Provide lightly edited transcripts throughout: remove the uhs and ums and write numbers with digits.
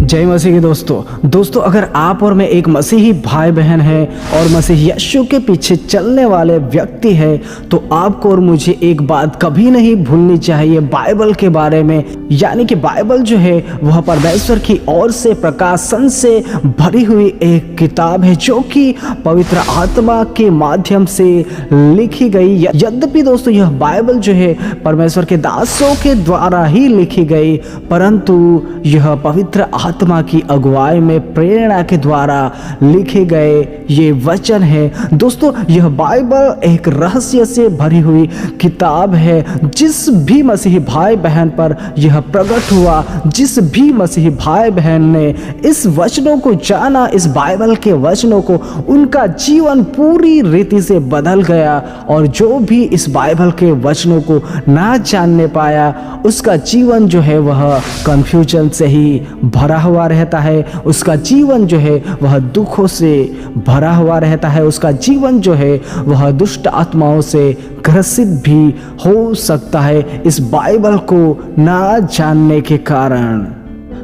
जय मसीह के दोस्तों अगर आप और मैं एक मसीही भाई बहन है और मसीह यीशु के पीछे चलने वाले व्यक्ति है तो आपको और मुझे एक बात कभी नहीं भूलनी चाहिए बाइबल के बारे में। यानी कि बाइबल जो है वह परमेश्वर की ओर से प्रकाशन से भरी हुई एक किताब है जो कि पवित्र आत्मा के माध्यम से लिखी गई। यद्यपि दोस्तों यह बाइबल जो है परमेश्वर के दासों के द्वारा ही लिखी गई, परंतु यह पवित्र आत्मा की अगुवाई में प्रेरणा के द्वारा लिखे गए ये वचन है। दोस्तों यह बाइबल एक रहस्य से भरी हुई किताब है। जिस भी मसीही भाई बहन पर यह प्रकट हुआ, जिस भी मसीही भाई बहन ने इस वचनों को जाना, इस बाइबल के वचनों को, उनका जीवन पूरी रीति से बदल गया। और जो भी इस बाइबल के वचनों को ना जानने पाया उसका जीवन जो है वह कंफ्यूजन से ही भरा हुआ रहता है, उसका जीवन जो है वह दुखों से भरा हुआ रहता है, उसका जीवन जो है वह दुष्ट आत्माओं से ग्रसित भी हो सकता है इस बाइबल को ना जानने के कारण।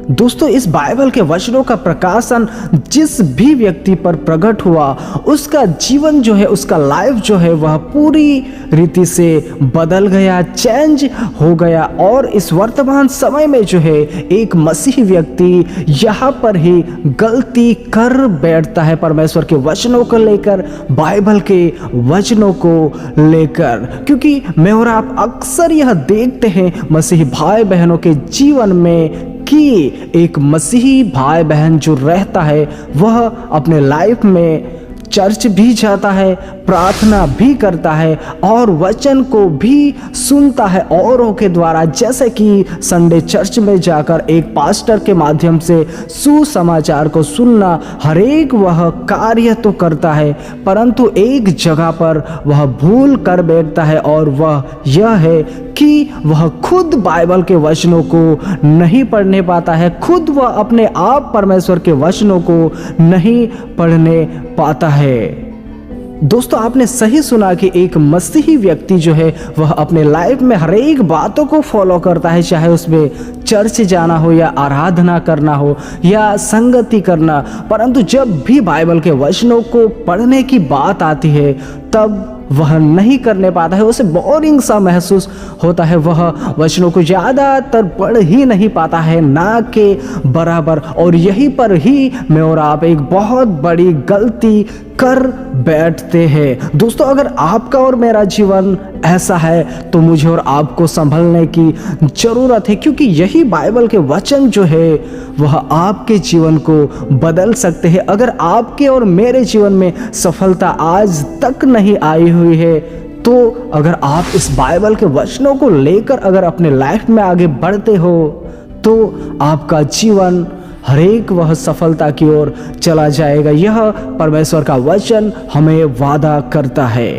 दोस्तों इस बाइबल के वचनों का प्रकाशन जिस भी व्यक्ति पर प्रकट हुआ उसका जीवन जो है, उसका लाइफ जो है वह पूरी रीति से बदल गया, चेंज हो गया। और इस वर्तमान समय में जो है एक मसीही व्यक्ति यहाँ पर ही गलती कर बैठता है परमेश्वर के वचनों को लेकर, बाइबल के वचनों को लेकर। क्योंकि मैं और आप अक्सर यह देखते हैं मसीही भाई बहनों के जीवन में कि एक मसीही भाई बहन जो रहता है वह अपने लाइफ में चर्च भी जाता है, प्रार्थना भी करता है और वचन को भी सुनता है औरों के द्वारा, जैसे कि संडे चर्च में जाकर एक पास्टर के माध्यम से सुसमाचार को सुनना। हर एक वह कार्य तो करता है, परंतु एक जगह पर वह भूल कर बैठता है और वह यह है कि वह खुद बाइबल के वचनों को नहीं पढ़ने पाता है, खुद वह अपने आप परमेश्वर के वचनों को नहीं पढ़ने पाता है। दोस्तों आपने सही सुना कि एक मसीही व्यक्ति जो है वह अपने लाइफ में हर एक बातों को फॉलो करता है, चाहे उसमें चर्च जाना हो या आराधना करना हो या संगति करना, परंतु जब भी बाइबल के वचनों को पढ़ने की बात आती है तब वह नहीं करने पाता है, उसे बोरिंग सा महसूस होता है, वह वचनों को ज़्यादातर पढ़ ही नहीं पाता है ना के बराबर। और यहीं पर ही मैं और आप एक बहुत बड़ी गलती कर बैठते हैं। दोस्तों अगर आपका और मेरा जीवन ऐसा है तो मुझे और आपको संभलने की ज़रूरत है, क्योंकि यही बाइबल के वचन जो है वह आपके जीवन को बदल सकते हैं। अगर आपके और मेरे जीवन में सफलता आज तक नहीं आई हुई है तो अगर आप इस बाइबल के वचनों को लेकर अगर अपने लाइफ में आगे बढ़ते हो तो आपका जीवन हर एक वह सफलता की ओर चला जाएगा। यह परमेश्वर का वचन हमें वादा करता है,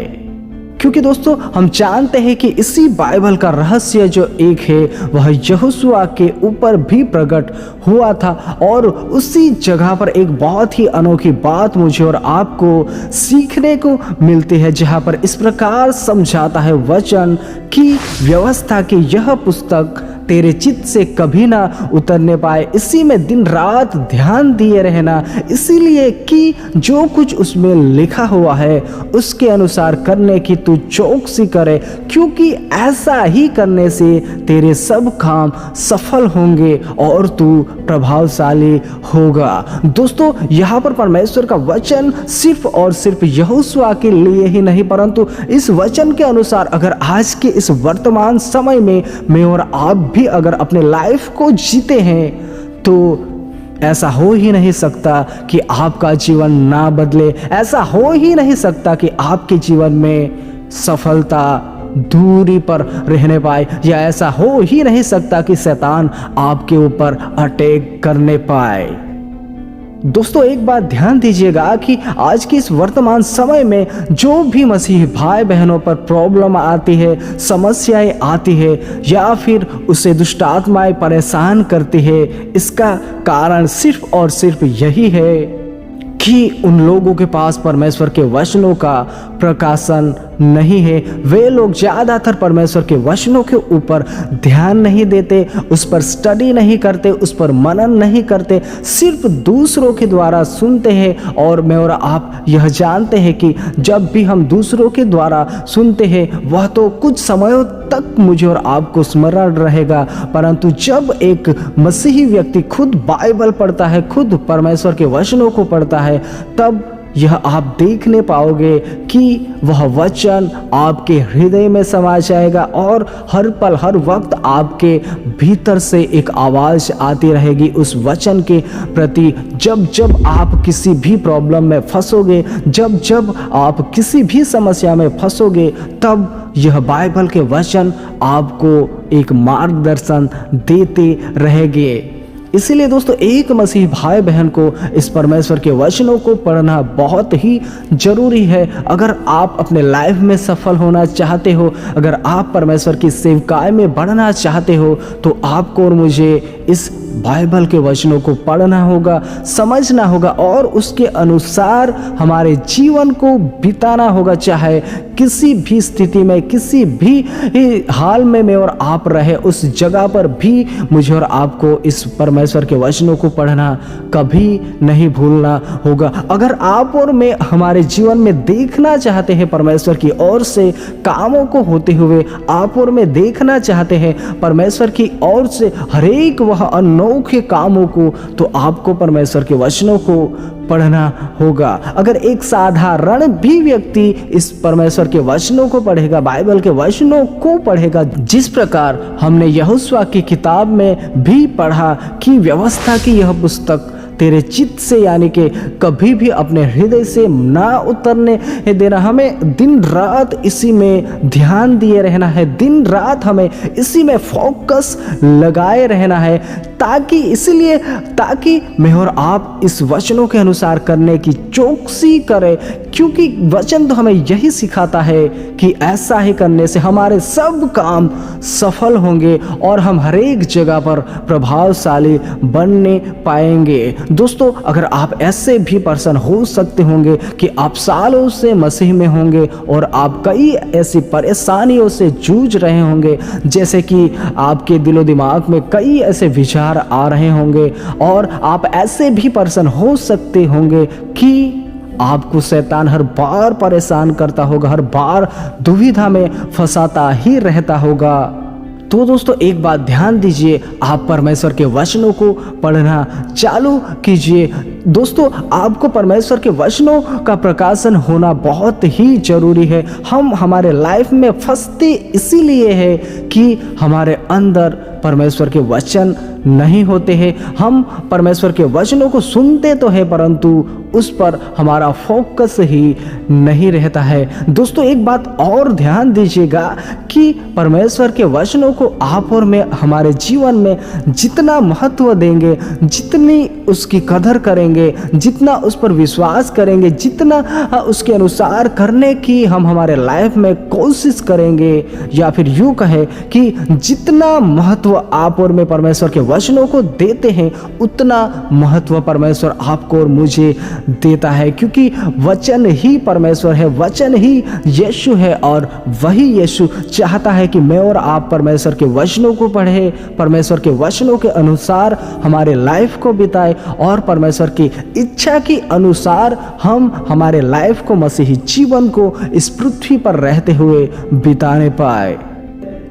क्योंकि दोस्तों हम जानते हैं कि इसी बाइबल का रहस्य जो एक है वह यहोशुआ के ऊपर भी प्रकट हुआ था। और उसी जगह पर एक बहुत ही अनोखी बात मुझे और आपको सीखने को मिलती है, जहां पर इस प्रकार समझाता है वचन कि व्यवस्था की यह पुस्तक तेरे चित्त से कभी ना उतरने पाए, इसी में दिन रात ध्यान दिए रहना, इसीलिए कि जो कुछ उसमें लिखा हुआ है उसके अनुसार करने की तू चौकसी करे, क्योंकि ऐसा ही करने से तेरे सब काम सफल होंगे और तू प्रभावशाली होगा। दोस्तों यहाँ पर परमेश्वर का वचन सिर्फ और सिर्फ यहोशुआ के लिए ही नहीं, परंतु इस वचन के अनुसार अगर आज के इस वर्तमान समय में मैं और आप भी अगर अपने लाइफ को जीते हैं तो ऐसा हो ही नहीं सकता कि आपका जीवन ना बदले, ऐसा हो ही नहीं सकता कि आपके जीवन में सफलता दूरी पर रहने पाए, या ऐसा हो ही नहीं सकता कि शैतान आपके ऊपर अटैक करने पाए। दोस्तों एक बात ध्यान दीजिएगा कि आज के इस वर्तमान समय में जो भी मसीही भाई बहनों पर प्रॉब्लम आती है, समस्याएं आती है या फिर उसे दुष्ट आत्माएं परेशान करती है, इसका कारण सिर्फ और सिर्फ यही है कि उन लोगों के पास परमेश्वर के वचनों का प्रकाशन नहीं है। वे लोग ज़्यादातर परमेश्वर के वचनों के ऊपर ध्यान नहीं देते, उस पर स्टडी नहीं करते, उस पर मनन नहीं करते, सिर्फ दूसरों के द्वारा सुनते हैं। और मैं और आप यह जानते हैं कि जब भी हम दूसरों के द्वारा सुनते हैं वह तो कुछ समयों तक मुझे और आपको स्मरण रहेगा, परंतु जब एक मसीही व्यक्ति खुद बाइबल पढ़ता है, खुद परमेश्वर के वचनों को पढ़ता है, तब यह आप देखने पाओगे कि वह वचन आपके हृदय में समा जाएगा और हर पल हर वक्त आपके भीतर से एक आवाज़ आती रहेगी उस वचन के प्रति। जब जब आप किसी भी प्रॉब्लम में फंसोगे, जब जब आप किसी भी समस्या में फंसोगे, तब यह बाइबल के वचन आपको एक मार्गदर्शन देते रहेंगे। इसीलिए दोस्तों, एक मसीह भाई बहन को इस परमेश्वर के वचनों को पढ़ना बहुत ही जरूरी है। अगर आप अपने लाइफ में सफल होना चाहते हो, अगर आप परमेश्वर की सेवकाई में बढ़ना चाहते हो, तो आपको और मुझे इस बाइबल के वचनों को पढ़ना होगा, समझना होगा और उसके अनुसार हमारे जीवन को बिताना होगा। चाहे किसी भी स्थिति में, किसी भी हाल में मैं और आप रहे, उस जगह पर भी मुझे और आपको इस परमेश्वर के वचनों को पढ़ना कभी नहीं भूलना होगा। अगर आप और मैं हमारे जीवन में देखना चाहते हैं परमेश्वर की ओर से कामों को होते हुए, आप और मैं देखना चाहते हैं परमेश्वर की ओर से हरेक वह अनोखे कामों को, तो आपको परमेश्वर के वचनों को पढ़ना होगा। अगर एक साधारण भी व्यक्ति इस परमेश्वर के वचनों को पढ़ेगा, बाइबल के वचनों को पढ़ेगा, जिस प्रकार हमने यहोशुआ की किताब में भी पढ़ा कि व्यवस्था की यह पुस्तक तेरे चित्त से, यानी कि कभी भी अपने हृदय से ना उतरने देना, हमें दिन रात इसी में ध्यान दिए रहना है, दिन रात हमें इसी में फोकस लगाए रहना है, ताकि मैं और आप इस वचनों के अनुसार करने की चौकसी करें, क्योंकि वचन तो हमें यही सिखाता है कि ऐसा ही करने से हमारे सब काम सफल होंगे और हम हर एक जगह पर प्रभावशाली बनने पाएंगे। दोस्तों, अगर आप ऐसे भी पर्सन हो सकते होंगे कि आप सालों से मसीह में होंगे और आप कई ऐसी परेशानियों से जूझ रहे होंगे, जैसे कि आपके दिलो दिमाग में कई ऐसे विचार आ रहे होंगे, और आप ऐसे भी पर्सन हो सकते होंगे कि आपको शैतान हर बार परेशान करता होगा, हर बार दुविधा में फंसाता ही रहता होगा। तो दोस्तों, एक बात ध्यान दीजिए, आप परमेश्वर के वचनों को पढ़ना चालू कीजिए। दोस्तों, आपको परमेश्वर के वचनों का प्रकाशन होना बहुत ही जरूरी है। हम हमारे लाइफ में फंसते इसीलिए है कि हमारे अंदर परमेश्वर के वचन नहीं होते हैं। हम परमेश्वर के वचनों को सुनते तो है, परंतु उस पर हमारा फोकस ही नहीं रहता है। दोस्तों, एक बात और ध्यान दीजिएगा कि परमेश्वर के वचनों को आप और मैं हमारे जीवन में जितना महत्व देंगे, जितनी उसकी कदर करेंगे, जितना उस पर विश्वास करेंगे, जितना उसके अनुसार करने की हम हमारे लाइफ में कोशिश करेंगे, या फिर यूँ कहे कि जितना महत्व आप और मैं परमेश्वर के वचनों को देते हैं, उतना महत्व परमेश्वर आपको और मुझे देता है, क्योंकि वचन ही परमेश्वर है, वचन ही यीशु है, और वही यीशु चाहता है कि मैं और आप परमेश्वर के वचनों को पढ़े, परमेश्वर के वचनों के अनुसार हमारे लाइफ को बिताए और परमेश्वर की इच्छा के अनुसार हम हमारे लाइफ को, मसीही जीवन को इस पृथ्वी पर रहते हुए बिताने पाए।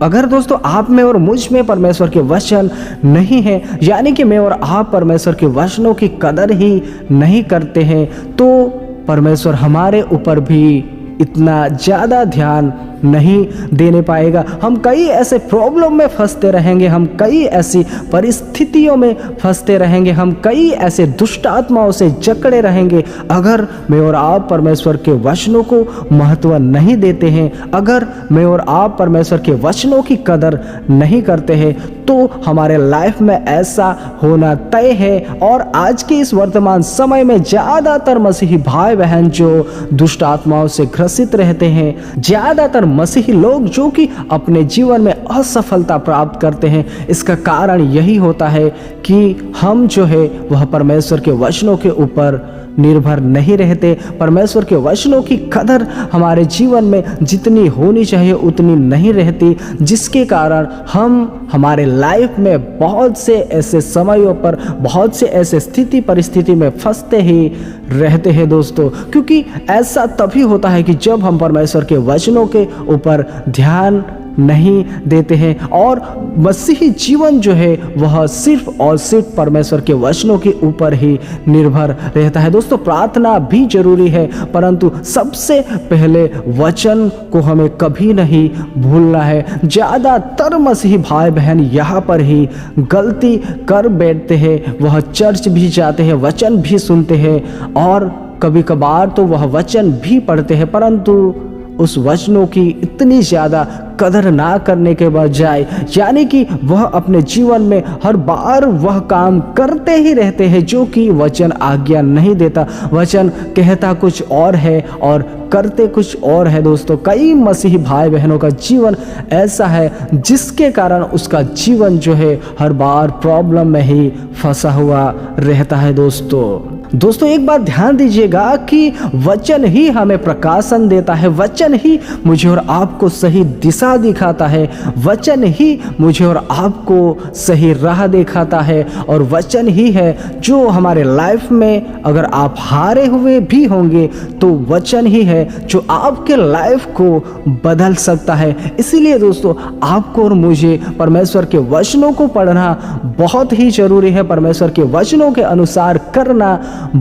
अगर दोस्तों आप में और मुझ में परमेश्वर के वचन नहीं है, यानी कि मैं और आप परमेश्वर के वचनों की कदर ही नहीं करते हैं, तो परमेश्वर हमारे ऊपर भी इतना ज़्यादा ध्यान नहीं देने पाएगा। हम कई ऐसे प्रॉब्लम में फंसते रहेंगे, हम कई ऐसी परिस्थितियों में फंसते रहेंगे, हम कई ऐसे दुष्ट आत्माओं से जकड़े रहेंगे। अगर मैं और आप परमेश्वर के वचनों को महत्व नहीं देते हैं, अगर मैं और आप परमेश्वर के वचनों की कदर नहीं करते हैं, तो हमारे लाइफ में ऐसा होना तय है। और आज के इस वर्तमान समय में ज़्यादातर मसीही भाई बहन जो दुष्ट आत्माओं से ग्रसित रहते हैं, ज़्यादातर मसीही लोग जो कि अपने जीवन में असफलता प्राप्त करते हैं, इसका कारण यही होता है कि हम जो है वह परमेश्वर के वचनों के ऊपर निर्भर नहीं रहते। परमेश्वर के वचनों की कदर हमारे जीवन में जितनी होनी चाहिए उतनी नहीं रहती, जिसके कारण हम हमारे लाइफ में बहुत से ऐसे समयों पर, बहुत से ऐसे स्थिति परिस्थिति में फंसते ही रहते हैं दोस्तों। क्योंकि ऐसा तभी होता है कि जब हम परमेश्वर के वचनों के ऊपर ध्यान नहीं देते हैं और मसीही जीवन जो है वह सिर्फ और सिर्फ परमेश्वर के वचनों के ऊपर ही निर्भर रहता है। दोस्तों, प्रार्थना भी जरूरी है, परंतु सबसे पहले वचन को हमें कभी नहीं भूलना है। ज़्यादातर मसीही भाई बहन यहाँ पर ही गलती कर बैठते हैं। वह चर्च भी जाते हैं, वचन भी सुनते हैं और कभी कभार तो वह वचन भी पढ़ते हैं, परंतु उस वचनों की इतनी ज़्यादा कदर ना करने के बजाय, यानी कि वह अपने जीवन में हर बार वह काम करते ही रहते हैं जो कि वचन आज्ञा नहीं देता। वचन कहता कुछ और है और करते कुछ और है। दोस्तों, कई मसीही भाई बहनों का जीवन ऐसा है जिसके कारण उसका जीवन जो है हर बार प्रॉब्लम में ही फंसा हुआ रहता है। दोस्तों, एक बात ध्यान दीजिएगा कि वचन ही हमें प्रकाशन देता है, वचन ही मुझे और आपको सही दिशा दिखाता है, वचन ही मुझे और आपको सही राह दिखाता है और वचन ही है जो हमारे लाइफ में, अगर आप हारे हुए भी होंगे तो वचन ही है जो आपके लाइफ को बदल सकता है। इसीलिए दोस्तों, आपको और मुझे परमेश्वर के वचनों को पढ़ना बहुत ही जरूरी है, परमेश्वर के वचनों के अनुसार करना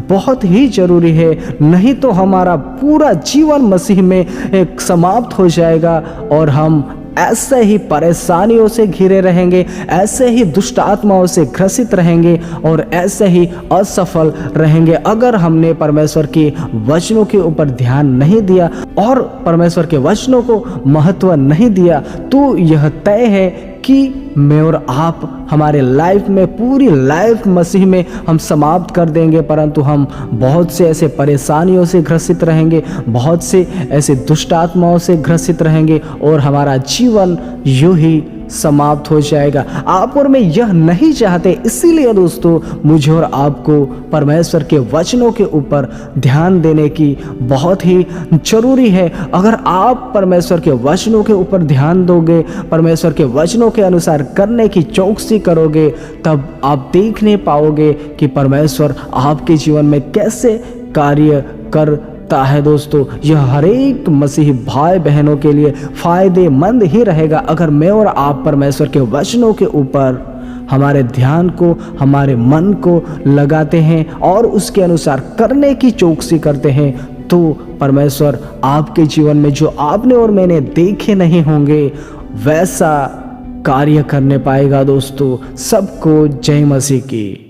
बहुत ही जरूरी है। नहीं तो हमारा पूरा जीवन मसीह में एक समाप्त हो जाएगा और हम ऐसे ही परेशानियों से घिरे रहेंगे, ऐसे ही दुष्ट आत्माओं से ग्रसित रहेंगे और ऐसे ही असफल रहेंगे अगर हमने परमेश्वर के वचनों के ऊपर ध्यान नहीं दिया और परमेश्वर के वचनों को महत्व नहीं दिया। तो यह तय है कि मैं और आप हमारे लाइफ में, पूरी लाइफ मसीह में हम समाप्त कर देंगे, परंतु हम बहुत से ऐसे परेशानियों से ग्रसित रहेंगे, बहुत से ऐसे दुष्ट आत्माओं से ग्रसित रहेंगे और हमारा जीवन यूं ही समाप्त हो जाएगा। आप और मैं यह नहीं चाहते। इसीलिए दोस्तों, मुझे और आपको परमेश्वर के वचनों के ऊपर ध्यान देने की बहुत ही जरूरी है। अगर आप परमेश्वर के वचनों के ऊपर ध्यान दोगे, परमेश्वर के वचनों के अनुसार करने की चौकसी करोगे, तब आप देख नहीं पाओगे कि परमेश्वर आपके जीवन में कैसे कार्य करता है। दोस्तों, यह हर एक मसीही भाई बहनों के लिए फायदेमंद ही रहेगा अगर मैं और आप परमेश्वर के वचनों के ऊपर हमारे ध्यान को, हमारे मन को लगाते हैं और उसके अनुसार करने की चौकसी करते हैं। तो परमेश्वर आपके जीवन में जो आपने और मैंने देखे नहीं होंगे वैसा कार्य करने पाएगा। दोस्तों, सबको जय मसीह की।